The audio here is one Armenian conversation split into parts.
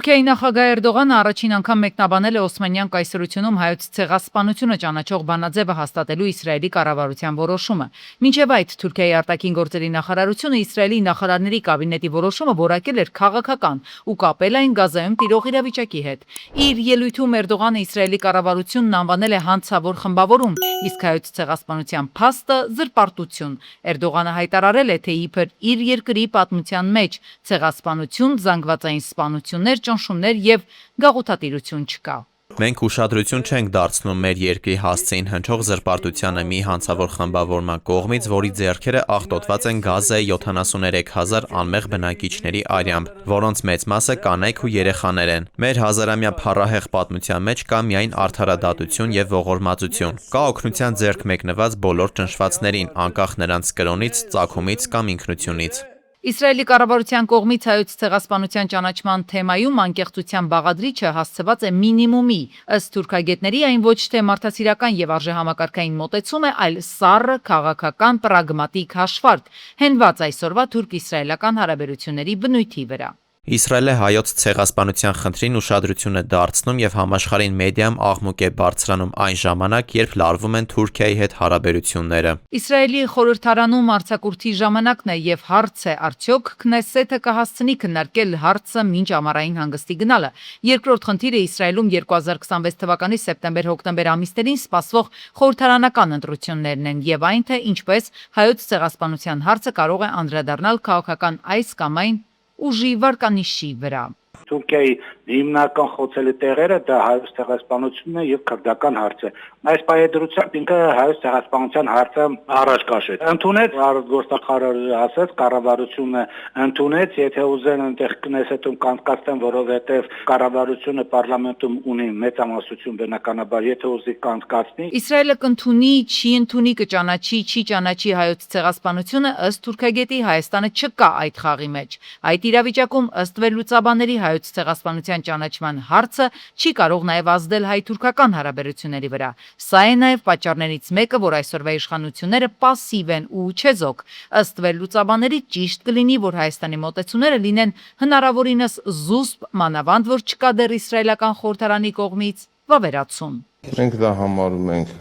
Թուրքիայի նախագահ Էրդողանը առաջին անգամ մեկնաբանել է Օսմանյան կայսրությունում հայոց ցեղասպանությունը ճանաչող բանաձևը հաստատելու Իսրայելի կառավարության որոշումը։ Մինչև այդ Թուրքիայի արտաքին գործերի նախարարությունը Իսրայելի նախարարների կաբինետի որոշումը որակել էր քաղաքական ու կապել այն Գազայում տիրող իրավիճակի հետ։ Իր ելույթում Էրդողանը Իսրայելի կառավարությունն անվանել է հանցավոր խմբավորում, իսկ հայոց ցեղասպանության փաստը զրպարտություն։ Էրդողանը հայտարարել է, թե իբր իր երկրի պատմության մեջ ցեղասպանություն, զանգվածային սպանություններ, ճնշումներ եւ գաղութատիրություն չկա։ Մենք ուշադրություն չենք դարձնում մեր երկրի հասցեին հնչող զրպարտությանը մի հանցավոր խմբավորման կողմից, որի ձեռքերը աղտոտված են Գազայի 73,000 անմեղ բնակիչների արյամբ, որոնց մեծ մասը կանայք ու երեխաներ են։ Մեր հազարամյա փառահեղ պատմության մեջ կա միայն արդարադատություն եւ ողորմածություն։ Կա օգնության ձեռք մեկնված բոլոր ճնշվածներին, անկախ նրանց կրոնից, ծագումից կամ ինքնությունից։ Իսրայելի կառավարության կողմից հայոց ցեղասպանության ճանաչման թեմայում անկեղծության բաղադրիչը հասցված է մինիմումի։ Ըստ թուրքագետների այն ոչ թե մարդասիրական եւ արժեհամակարգային մոտեցում է, այլ սառը քաղաքական պրագմատիկ հաշվարկ, հենված այսօրվա թուրք-իսրայելական հարաբերությունների բնույթի վրա։ Իսրայելը հայոց ցեղասպանության խնդրին ուշադրություն է դարձնում եւ համաշխարհային մեդիայում աղմուկ է բարձրանում այն ժամանակ, երբ լարվում են Թուրքիայի հետ հարաբերությունները։ Իսրայելի խորհրդարանում արձակուրդի ժամանակն է եւ հարց է, արդյոք Քնեսեթը կհասցնի քննարկել հարցը մինչ ամառային հանգստի գնալը։ Երկրորդ խնդիրը Իսրայելում 2026 թվականի սեպտեմբեր-հոկտեմբեր ամիսներին սպասվող խորհրդարանական ընտրություններն են եւ այն, թե ինչպես հայոց ցեղասպանության հարցը կարող է անդրադառնալ քաղաքական այս կամ այն ուժի վարկանիշի վրա։ Թուրքիայի հիմնական խոցելի տեղերը դա հայոց ցեղասպանությունն է եւ քրդական հարցը։ Այս պայեդրությամբ ինքը հայոց ցեղասպանության հարցը առաջ կաշեց։ Ընդունեց արտգործնախարարը ասաց, կառավարությունը ընդունեց, եթե ուզեն այնտեղ Քնեսեթում կանցկացնեն, որովհետեւ կառավարությունը պարլամենտում ունի մեծամասնություն բնականաբար, եթե ուզի կանցկացնի։ Իսրայելը կընդունի, չի ընդունի, կճանաչի, չի ճանաչի հայոց ցեղասպանությունը, ըստ թուրքագետի Հայաստանը չկա այդ խաղի մեջ։ Այդ իրավիճակում ըստ վերլուծաբանների հայոց ցեղասպանության ճանաչման հարցը չի կարող նաև ազդել հայ-թուրքական հարաբերությունների վրա։ Սա է նաև պատճառներից մեկը, որ այսօրվա իշխանությունները պասիվ են ու չեզոք։ Ըստ վերլուծաբանների ճիշտ կլինի, որ Հայաստանի մոտեցումները լինեն հնարավորինս զուսպ, մանավանդ որ չկա դեռ իսրայելական խորհրդարանի կողմից վավերացում։ Մենք դա համարում ենք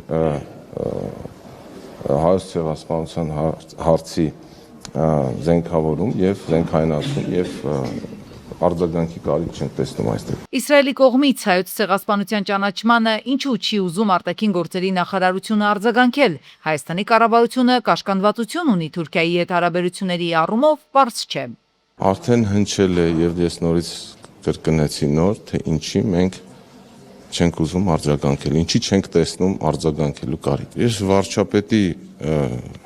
հայոց ցեղասպանության հարցի զենքավորում եւ զենքայնացում եւ արձագանքի կարիք չենք տեսնում այստեղ։ Իսրայելի կողմից հայոց ցեղասպանության ճանաչմանը ինչու չի ուզում արտաքին գործերի նախարարությունը արձագանքել։ Հայաստանի կառավարությունը կաշկանդվածություն ունի Թուրքիայի հետ հարաբերությունների առումով, պարզ չէ։ Արդեն հնչել է եւ ես նորից կրկնեցի թե ինչի մենք չենք ուզում արձագանքել, ինչի չենք տեսնում արձագանքելու կարիք։ Ես վարչապետի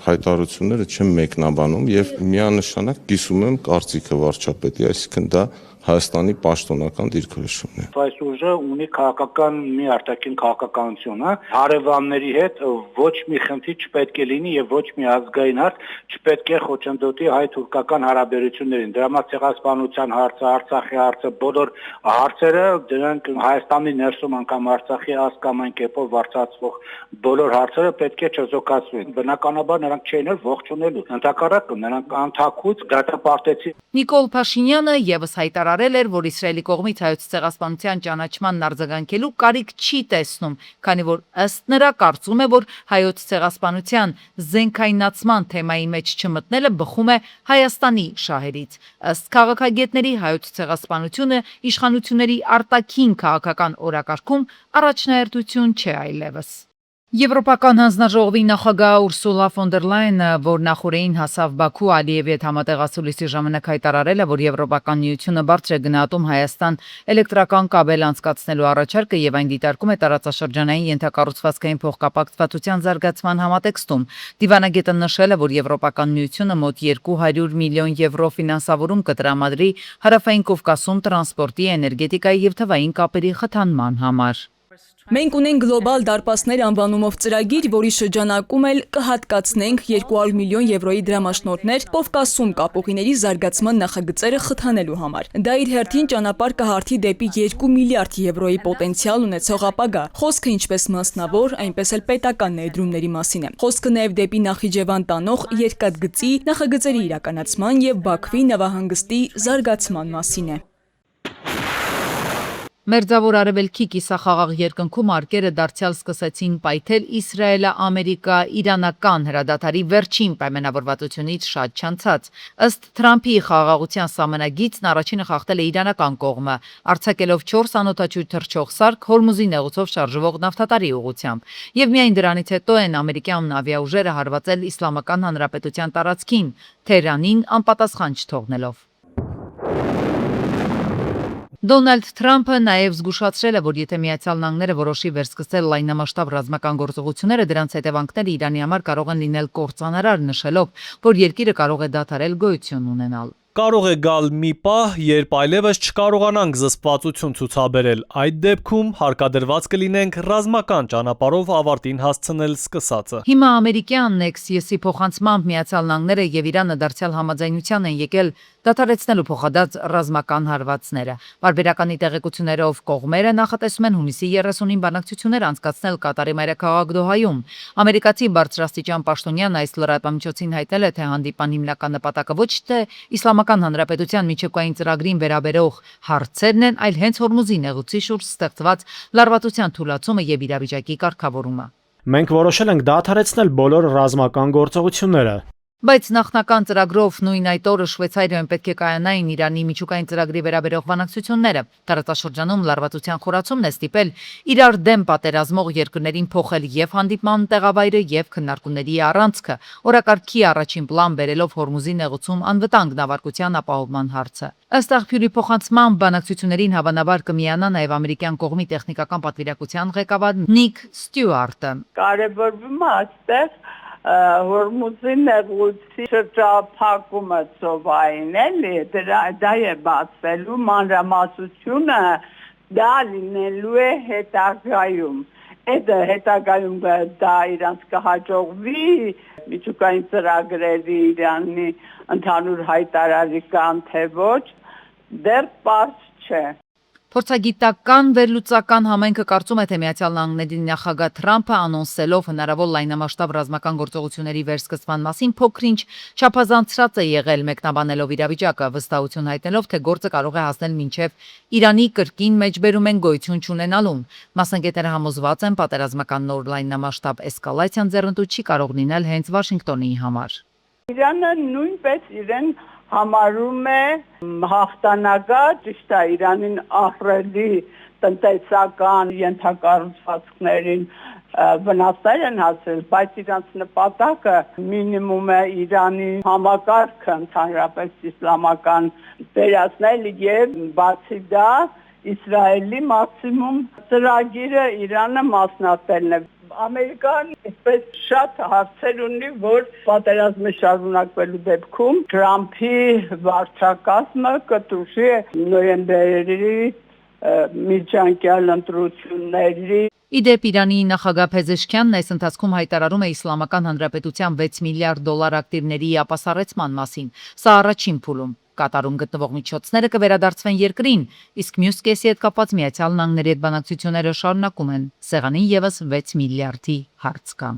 հայտարարությունները չեմ մեկնաբանում եւ միանշանակ կիսում եմ կարծիքը վարչապետի, այսինքն դա Հայաստանի պաշտոնական դիրքորոշումն է։ Այս ուժը ունի քաղաքական մի արտաքին քաղաքականություն, հարևանների հետ ոչ մի խնդիր չպետք է լինի եւ ոչ մի ազգային հարց չպետք է խոչընդոտի հայ-թուրքական հարաբերություններին։ Դրա ցեղասպանության հարցը, Արցախի հարցը, բոլոր հարցերը դրանք Հայաստանի ներսում անգամ Արցախի ազգային կերպով վարձացվող բոլոր հարցերը պետք է չզոկացվեն։ Բնականաբար նրանք չէին ողջունելու։ Ընդհակառակը նրանք անթակուց դատապարտեցին։ Նիկոլ Փաշինյանը եւս հայտարարել էր, որ Իսրայելի կողմից հայոց ցեղասպանության ճանաչման արձագանքելու կարիք չի տեսնում, քանի որ ըստ նրա կարծում է, որ հայոց ցեղասպանության զենքայնացման թեմայի մեջ չմտնելը բխում է Հայաստանի շահերից։ Ըստ քաղաքագետների հայոց ցեղասպանությունը իշխանությունների արտաքին քաղաքական օրակարգում առաջնահերթություն չէ այլևս։ Եվրոպական հանձնաժողովի նախագահ Ուրսուլա ֆոն դեր Լայենը, որ նախորդին հասավ Բաքու Ալիևի հետ համատեղացուլիսի ժամանակ հայտարարել է, որ Եվրոպական միությունը բարձր է գնահատում Հայաստան էլեկտրական կաբել անցկացնելու առաջարկը եւ այն դիտարկում է տարածաշրջանային ենթակառուցվածքային փոխկապակցվածության զարգացման համատեքստում։ Դիվանագետը նշել է, որ Եվրոպական միությունը մոտ 200 միլիոն եվրո ֆինանսավորում կտրամադրի Հարավային Կովկասում տրանսպորտի, էներգետիկայի եւ թվային կապերի խթանման համար։ Մենք ունենք գլոբալ դարպասներ անվանումով ծրագիր, որի շրջանակում էլ կհատկացնենք 200 միլիոն եվրոյի դրամաշնորհներ Կովկասում կապուղիների զարգացման նախագծերը խթանելու համար։ Դա իր հերթին ճանապարհ կհարթի դեպի 2 միլիարդ եվրոյի պոտենցիալ ունեցող ապագա։ Խոսքը ինչպես մասնավոր, այնպես էլ պետական ներդրումների մասին է։ Խոսքը նաև դեպի Նախիջևան տանող երկաթգծի նախագծերի իրականացման եւ Բաքվի նավահանգստի զարգացման մասին է։ Մերձավոր Արևելքի կիսախաղաղ երկնքում արկերը դարձյալ սկսեցին պայթել Իսրայելա-ամերիկա-իրանական հրադադարի վերջին պայմանավորվածությունից շատ չանցած։ Ըստ Թրամփի խաղաղության սահմանագիծն առաջինը խախտել է իրանական կողմը, արձակելով 4 անօդաչու թռչող սարք Հորմուզի նեղուցով շարժվող նավթատարի ուղղությամբ։ Եվ միայն դրանից հետո են ամերիկյան ավիաուժերը հարվածել Իսլամական Հանրապետության տարածքին, Թեհրանին անպատասխան չթողնելով։ Դոնալդ Թրամփը նաև զգուշացրել է, որ եթե Միացյալ Նահանգները որոշի վերսկսել լայնամասշտաբ ռազմական գործողությունները, դրանց հետևանքները Իրանի համար կարող են լինել կործանարար, նշելով, որ երկիրը կարող է դադարել գոյություն ունենալ։ Կարող է գալ մի պահ, երբ այլևս չկարողանանք զսպվածություն ցուցաբերել, այդ դեպքում հարկադրված կլինենք ռազմական ճանապարհով ավարտին հասցնել սկսածը։ Հիմա ամերիկյան Nexus-ի փոխանցմամբ Միացյալ Նահանգները եւ Իրանը դարձյալ համաձայնության են եկել դադարեցնելու փոխադարձ ռազմական հարվածները։ Բարբերականի տեղեկություններով կողմերը նախատեսում են հունիսի 30-ին բանակցություններ անցկացնել Կատարի մայրաքաղաք Դոհայում։ Ամերիկացի բարձրաստիճան պաշտոնյան այս լրատվամիջոցին հայտնել է, թե հանդիպան հիմնական նպատակը ոչ թե Իսլամական Հանրապետության միջուկային ծրագրին վերաբերող հարցերն են, այլ հենց Հորմուզի նեղուցի շուրջ ստեղծված լարվածության թուլացումը եւ իրավիճակի կարգավորումը։ Մենք որոշել ենք դադարեցնել բոլոր ռազմական գործողությունները։ Բայց նախնական ծրագրով նույն այդ օրը Շվեյցարիայում պետք է կայանային Իրանի միջուկային ծրագրի վերաբերող բանակցությունները։ Տարածաշրջանում լարվածության խորացումն է ստիպել իրար դեմ պատերազմող երկրներին փոխել եւ հանդիպման տեղավայրը եւ քննարկումների առանցքը, օրակարգի առաջին պլան բերելով Հորմուզի նեղուցում անվտանգ նավարկության ապահովման հարցը։ Ըստ աղբյուրի փոխանցման բանակցություններին հավանաբար կմիանա նաեւ ամերիկյան կողմի տեխնիկական պատվիրակության ղեկավար Նիկ Ստյուարտը։ Կարևորվում է այստեղ Հորմուզի նեղուցի շրջափակումը ծովային էլի, դա է բացվելու մանրամասնությունը, դա լինելու է հետագայում։ Այդ հետագայում դա իրանց կհաջողվի միջուկային ծրագրերի Իրանի ընդհանուր հայտարարի կան թե ոչ, դեռ պարզ չէ։ Փորձագիտական վերլուծական համայնքը կարծում է, թե Միացյալ Նահանգների նախագահ Թրամփը անոնսելով հնարավոր լայնամասշտաբ ռազմական գործողությունների վերսկսման մասին փոքրինչ չափազանցրած է եղել, մեկնաբանելով իրավիճակը, վստահություն հայտնելով, թե գործը կարող է հասնել մինչև Իրանի կրկին մեջբերում են գոյություն չունենալուն։ Մասնագետները համոզված են, պատերազմական նոր լայնամասշտաբ էսկալացիան ձեռնտու չի կարող լինել հենց Վաշինգտոնի համար։ Իրանը նույնպես իրեն համարում է հաղթանակը, ճիշտ է, Իրանին ահռելի տնտեսական ենթակառուցվածքներին վնասներ են հասել, բայց իրանց նպատակը մինիմում է Իրանի համակարգը ընդհանրապես իսլամական վերացնել եւ բացի դա Իսրայելի մաքսիմում ծրագիրը Իրանը մասնատելն է։ Ամերիկան այսպես շատ հարցեր ունի, որ պատերազմը շարունակվելու դեպքում Թրամփի վարչակազմը կտուժի նոյեմբերի միջանկյալ ընտրությունների։ Իդեպ Իրանի նախագահ Փեզեշքյանն այս ընթացքում հայտարարում է Իսլամական Հանրապետության 6 միլիարդ դոլար ակտիվների ապասառեցման մասին։ Սա առաջին փուլում։ Կատարում գտնվող միջոցները կվերադարձվեն երկրին, իսկ մյուս կեսի հետ կապված Միացյալ Նահանգների հետ բանակցությունները շարունակում են։ Սեղանին եւս 6 միլիարդի հարց կա։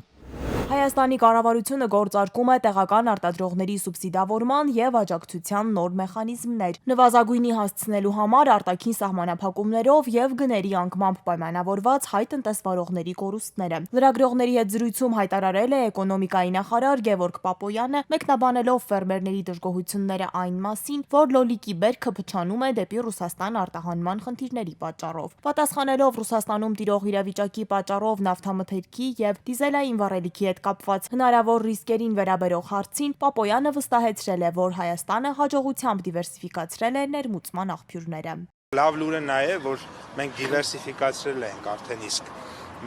Հայաստանի կառավարությունը գործարկում է տեղական արտադրողների սուբսիդավորման եւ աջակցության նոր մեխանիզմներ։ Նվազագույնի հասցնելու համար արտաքին սահմանափակումներով եւ գների անկմամբ պայմանավորված հայ տնտեսվարողների կորուստները։ Լրագրողների հետ զրույցում հայտարարել է էկոնոմիկայի նախարար Գևորգ Պապոյանը, մեկնաբանելով ֆերմերների դժգոհությունները այն մասին, որ լոլիկի բերքը փչանում է դեպի Ռուսաստան արտահանման խնդիրների պատճառով։ Պատասխանելով Ռուսաստանում տիրող իրավիճակի պատճառով նավթամթերքի եւ դիզելային վառելիքի հետ կապված հնարավոր ռիսկերին վերաբերող հարցին Պապոյանը վստահեցրել է, որ Հայաստանը հաջողությամբ դիվերսիֆիկացրել է ներմուծման աղբյուրները։ Լավ լուրը նա է, որ մենք դիվերսիֆիկացրել ենք արդեն իսկ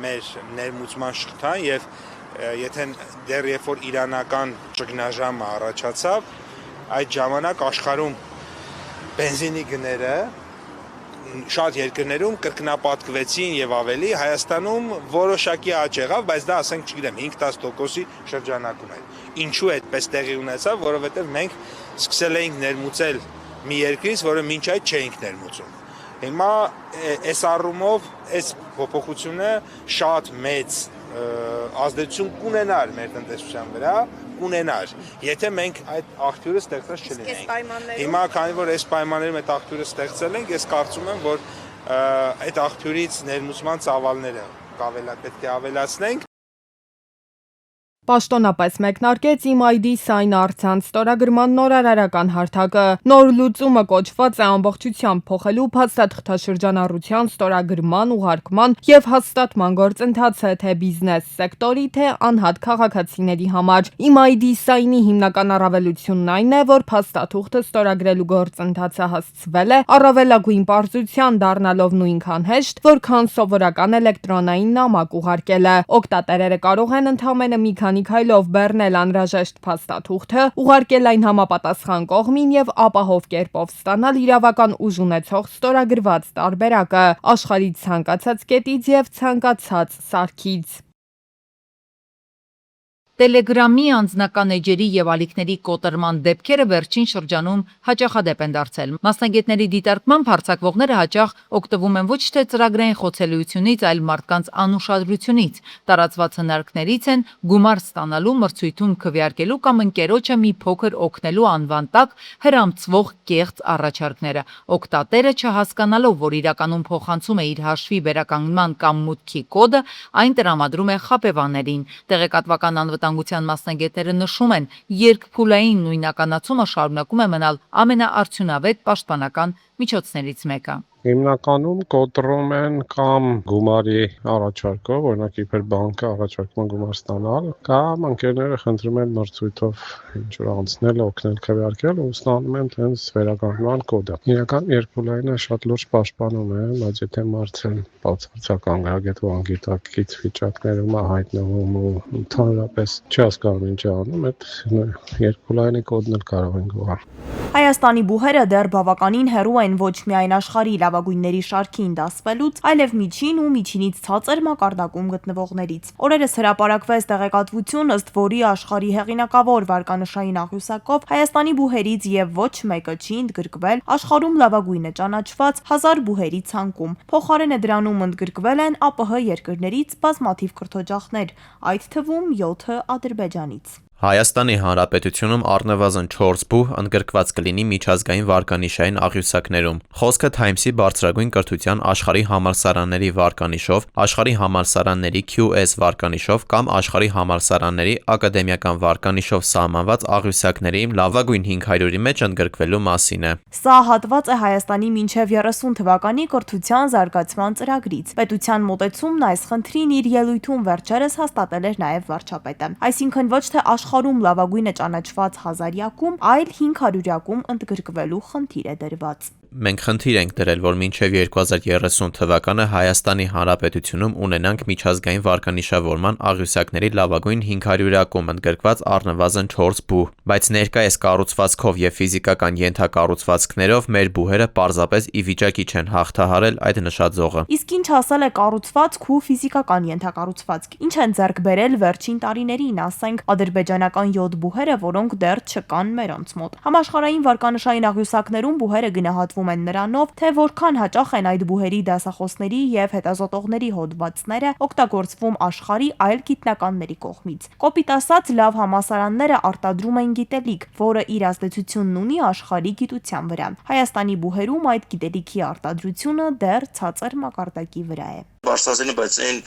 մեր ներմուծման շղթան եւ եթե դեռ երբ որ իրանական ճգնաժամը առաջացավ, այդ ժամանակ աշխարհում բենզինի գները շատ երկրներում կրկնապատկվեցին եւ ավելի, Հայաստանում որոշակի աճ եղավ, բայց դա ասենք, չգիտեմ, 5-10%-ի շրջանակում է։ Ինչու է այդպես տեղի ունեցավ, որովհետեւ մենք սկսել էինք ներմուծել մի երկրից, որը մինչ այդ չէինք ներմուծում։ Հիմա այս առումով այս փոփոխությունը շատ մեծ ազդեցություն կունենար մեր տնտեսության վրա, կունենար, եթե մենք այդ աղբյուրը ստեղծած չլինենք։ Հիմա քանի որ այս պայմաններում այդ աղբյուրը ստեղծել ենք, ես կարծում եմ, որ այդ աղբյուրից ներմուծման ծավալները պետք է ավելացնենք։ Պաշտոնապես մեկնարկեց IMID Sign առցանց ստորագրման նորարարական հարթակը։ Նոր լուծումը կոչված է ամբողջությամբ փոխելու փաստաթղթաշրջանառության ստորագրման, ուղարկման եւ հաստատման գործընթացը թե բիզնես սեկտորի, թե անհատ քաղաքացիների համար։ IMID Sign-ի հիմնական առավելությունն այն է, որ փաստաթուղթը ստորագրելու գործընթացը հասցվել է առավելագույն պարզության, դառնալով նույնքան հեշտ, որքան սովորական էլեկտրոնային նամակ ուղարկելը։ Օգտատերերը կարող են ընդամենը մի քանի քայլով բեռնել անհրաժեշտ փաստաթուղթը, ուղարկել այն համապատասխան կողմին եւ ապահով կերպով ստանալ իրավական ուժ ունեցող ստորագրված տարբերակը աշխարհի ցանկացած կետից եւ ցանկացած սարքից։ Տելեգրամի անձնական էջերի եւ ալիքների կոտրման դեպքերը վերջին շրջանում հաճախադեպ են դարձել։ Մասնագետների դիտարկմամբ հարձակվողները հաճախ օգտվում են ոչ թե ծրագրային խոցելիությունից, այլ մարդկանց անուշադրությունից։ Տարածված հնարքներից են գումար ստանալու, մրցույթում քվեարկելու կամ ընկերոջը մի փոքր օգնելու անվան տակ հրամցվող կեղծ առաջարկները։ Օգտատերը չհասկանալով, որ իրականում փոխանցում է իր հաշվի վերականգնման կամ մուտքի կոդը, այն տրամադրում է խաբեբաներին։ Տեղեկատվական անվտանգության մասնագետները նշում են, երկփուլային նույնականացումը շարունակում է մնալ ամենաարդյունավետ պաշտպանական միջոցներից մեկը։ Հիմնականում կոտրում են կամ գումարի առաջարկով, օրինակ իբր բանկը առաջարկում գումար ստանալ, կամ ընկերները խնդրում են մրցույթով ինչ-որ անցնել, օգնել քվեարկել ու ստանում են հենց վերականգնման կոդը։ Իրական երկփուլայինը շատ լուրջ պաշտպանում է, բայց եթե մարդը բացարձակ անգրագետ ու անգիտակից վիճակներում է հայտնվում ու ընդհանրապես չի հասկանում ինչ է անում, այդ երկփուլայինի կոդն էլ կարող են գողալ։ Հայաստանի բուհերը դեռ բավականին հեռու են ոչ միայն աշխարհի լավագույնների շարքին դասվելուց, այլև միջին ու միջինից ցածր մակարդակում գտնվողներից։ Օրերս հրապարակվեց տեղեկատվություն, ըստ որի աշխարհի հեղինակավոր վարկանշային աղյուսակով Հայաստանի բուհերից եւ ոչ մեկը չի ընդգրկվել աշխարհում լավագույնը ճանաչված 1000 բուհերի ցանկում։ Փոխարենը դրանում ընդգրկվել են ԱՊՀ երկրներից բազմաթիվ կրթօջախներ, այդ թվում 7-ը Ադրբեջանից։ Հայաստանի Հանրապետությունում առնվազն 4 բուհ ընդգրկված կլինի միջազգային վարկանիշային աղյուսակներում։ Խոսքը Times-ի բարձրագույն կրթության աշխարհի համալսարանների վարկանիշով, աշխարհի համալսարանների QS վարկանիշով կամ աշխարհի համալսարանների ակադեմիական վարկանիշով սահմանված աղյուսակների լավագույն 500-ի մեջ ընդգրկվելու մասին է։ Սա հատված է Հայաստանի մինչև 30 թվականի կրթության զարգացման ծրագրից։ Պետության մոտեցումն այս խնդրին իր ելույթում վերջերս հաստատել էր նաև վարչապետը։ Այսինքն ոչ թե աշխարհում լավագույնը ճանաչված 1000-յակում, այլ 500-յակում ընդգրկվելու խնդիր է դրված։ Մենք խնդիր ենք դրել, որ մինչև 2030 թվականը Հայաստանի Հանրապետությունում ունենանք միջազգային վարկանիշավորման աղյուսակների լավագույն 500-յակում ընդգրկված առնվազն 4 բուհ, բայց ներկայիս կառուցվածքով եւ ֆիզիկական ենթակառուցվածքներով մեր բուհերը պարզապես ի վիճակի չեն հաղթահարել այդ նշաձողը։ Իսկ ինչ ասել է կառուցվածք ու ֆիզիկական ենթակառուցվածք։ Ինչ են ձեռք բերել վերջին տարիներին, ասենք ադրբեջանական 7 բուհերը, որոնք դեռ չկան մերանց մոտ։ Համաշխարհային վարկանշային աղյուսակներում բուհերը գնահատվում են նրանով, թե որքան հաճախ են այդ բուհերի դասախոսների եւ հետազոտողների հոդվածները օգտագործվում աշխարհի այլ գիտնականների կողմից։ Կոպիտ ասած, լավ համալսարանները արտադրում են գիտելիք, որը իր ազդեցությունն ունի աշխարհի գիտության վրա։ Հայաստանի բուհերում այդ գիտելիքի արտադրությունը դեռ ցածր մակարդակի վրա է։ Բարձրացնի, բայց այն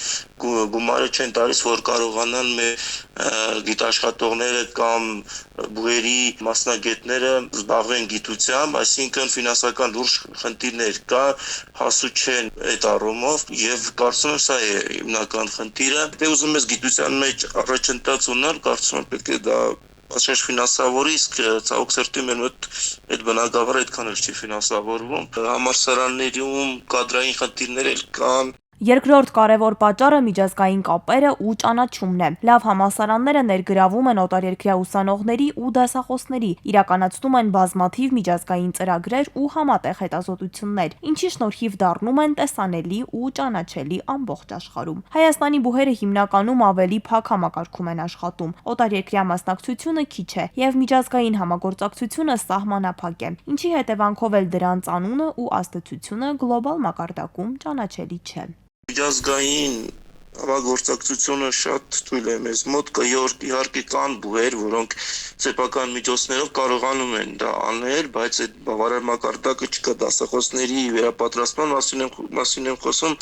գումարը չեն տալիս, որ կարողանան մեր գիտաշխատողները կամ բուհերի մասնագետները զբաղվեն գիտությամբ, այսինքն ֆինանսական լուրջ խնդիրներ կա, հասու չեն այդ առումով եւ կարծում եմ սա է հիմնական խնդիրը։ Դե ուզում ես գիտության մեջ առաջընթաց ունենալ, կարծում եմ պետք է դա Ոչ ֆինանսավորի, իսկ ցավոք սրտի մեր մոտ այդ բնակավարը այդքան էլ չի ֆինանսավորվում։ Համալսարաններում կադրային խնդիրներ էլ կան։ Երկրորդ կարևոր պատճառը միջազգային կապերը ու ճանաչումն է։ Լավ համալսարանները ներգրավում են օտարերկրյա ուսանողների ու դասախոսների, իրականացնում են բազմաթիվ միջազգային ծրագրեր ու համատեղ հետազոտություններ, ինչի շնորհիվ դառնում են տեսանելի ու ճանաչելի ամբողջ աշխարհում։ Հայաստանի բուհերը հիմնականում ավելի փակ համակարգում են աշխատում։ Օտարերկրյա մասնակցությունը քիչ է եւ միջազգային համագործակցությունը սահմանափակ է, ինչի հետևանքով էլ դրանց անունը ու ազդեցությունը գլոբալ մակարդակում ճանաչելի չէ։ Միջազգային Համագործակցությունը շատ թույլ է մեզ մոտ, իհարկե կան բուհեր, որոնք սեփական միջոցներով կարողանում են դա անել, բայց այդ բավարար մակարդակը չկա, դասախոսների վերապատրաստման մասին եմ խոսում,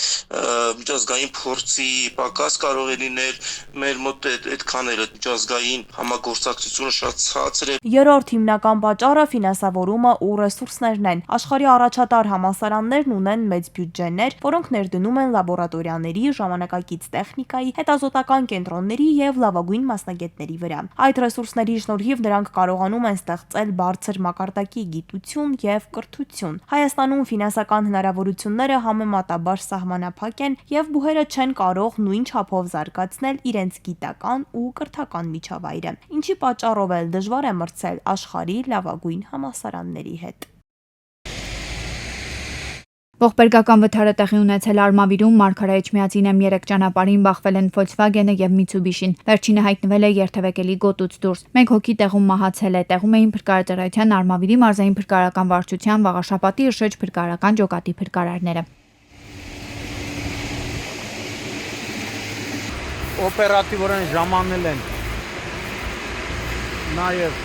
միջազգային փորձի պակաս կարող է լինել, մեր մոտ այդքան էլ միջազգային համագործակցությունը շատ ցածր է։ Երրորդ հիմնական պատճառը ֆինանսավորումը ու ռեսուրսներն են։ Աշխարհի առաջատար համալսարաններն ունեն մեծ բյուջեներ, որոնք ներդնում են լաբորատորիաների, ժամանակակից տեխնիկայի, հետազոտական կենտրոնների եւ լավագույն մասնագետների վրա։ Այդ ռեսուրսների շնորհիվ նրանք կարողանում են ստեղծել բարձր մակարդակի գիտություն եւ կրթություն։ Հայաստանում ֆինանսական հնարավորությունները համեմատաբար սահմանափակ են եւ բուհերը չեն կարող նույն չափով զարգացնել իրենց գիտական ու կրթական միջավայրը, ինչի պատճառով էլ դժվար է մրցել աշխարհի լավագույն համալսարանների հետ։ Ողբերգական վթարը տեղի ունեցել Արմավիրում Մարգարեիչ միածին M3 ճանապարհին բախվել են Volkswagen-ը եւ Mitsubishi-ն։ Վերջինը հայտնվել է երթևեկելի գոտուց դուրս։ Մեկ հոգի տեղում մահացել է։ Տեղում էին փրկարարության Արմավիրի մարզային փրկարարական վարչության Վաղաշապատի Շեջ փրկարարական ջոկատի փրկարարները։ Օպերատիվորեն ժամանել են նաեւ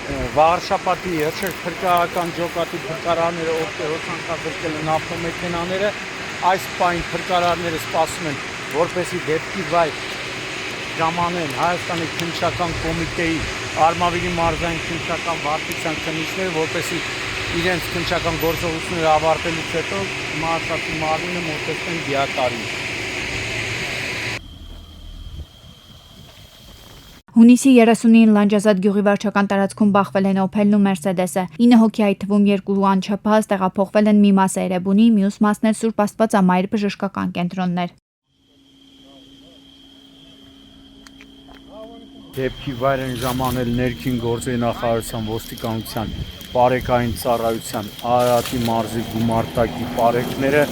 Վաղաշապատի Շեջ փրկարարական ջոկատի փրկարարները, ովքեր հոսանքազրկել են ավտոմեքենաները, այս պահին փրկարարները սպասում են, որպեսզի դեպքի վայր ժամանեն Հայաստանի քննչական կոմիտեի Արմավիրի մարզային քննչական վարչության քննիչները, որպեսզի իրենց քննչական գործողությունները ավարտելուց հետո մահացածի մարմինը մոտեցնեն դիատարին։ Հունիսի 30-ին Լանջազատ գյուղի վարչական տարածքում բախվել են Opel-ն ու Mercedes-ը։ 9 հոգի, այդ թվում 2 անչափահաս, տեղափոխվել են մի մասը Էրեբունի, մյուս մասն էլ Սուրբ Աստվածամայր բժշկական կենտրոններ։ Դեպքի վայր են ժամանել ներքին գործերի նախարարության, ոստիկանության, բարեկային ծառայության, Արարատի մարզի գումարտակի բարեկները,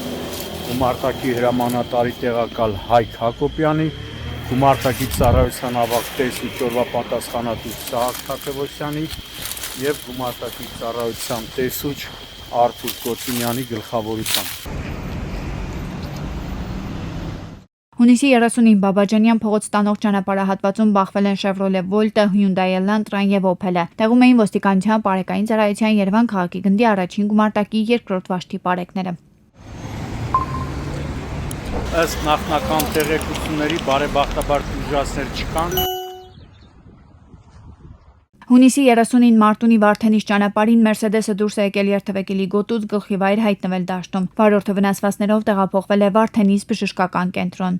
գումարտակի հրամանատարի տեղակալ Հայկ Հակոբյանի, Գումարտակի ծառայության ավագ տեսուչ օրվա պատասխանատու Սահակ Թադևոսյանի եւ Գումարտակի ծառայության տեսուչ Արթուր Կոչինյանի գլխավորությամբ։ Հունիսի 30-ին Բաբաջանյան փողոց տանող ճանապարհահատվածում բախվել են Chevrolet Volt-ը, Hyundai Elantra-ն եւ Opel-ը։ Տեղում էին ոստիկանության, բարեկային ծառայության, Երևան քաղաքի գնդի առաջին գումարտակի երկրորդ վաշտի բարեկները։ Ըստ նախնական տեղեկությունների բարեբախտաբար ուժասներ չկան։ Հունիսի 30-ին Մարտունի Վարդենիս ճանապարհին Mercedes-ը դուրս է եկել երթևեկելի գոտուց, գլխի վայր հայտնվել դաշտում։ Վարորդը վնասվածքներով տեղափոխվել է Վարդենիս բժշկական կենտրոն։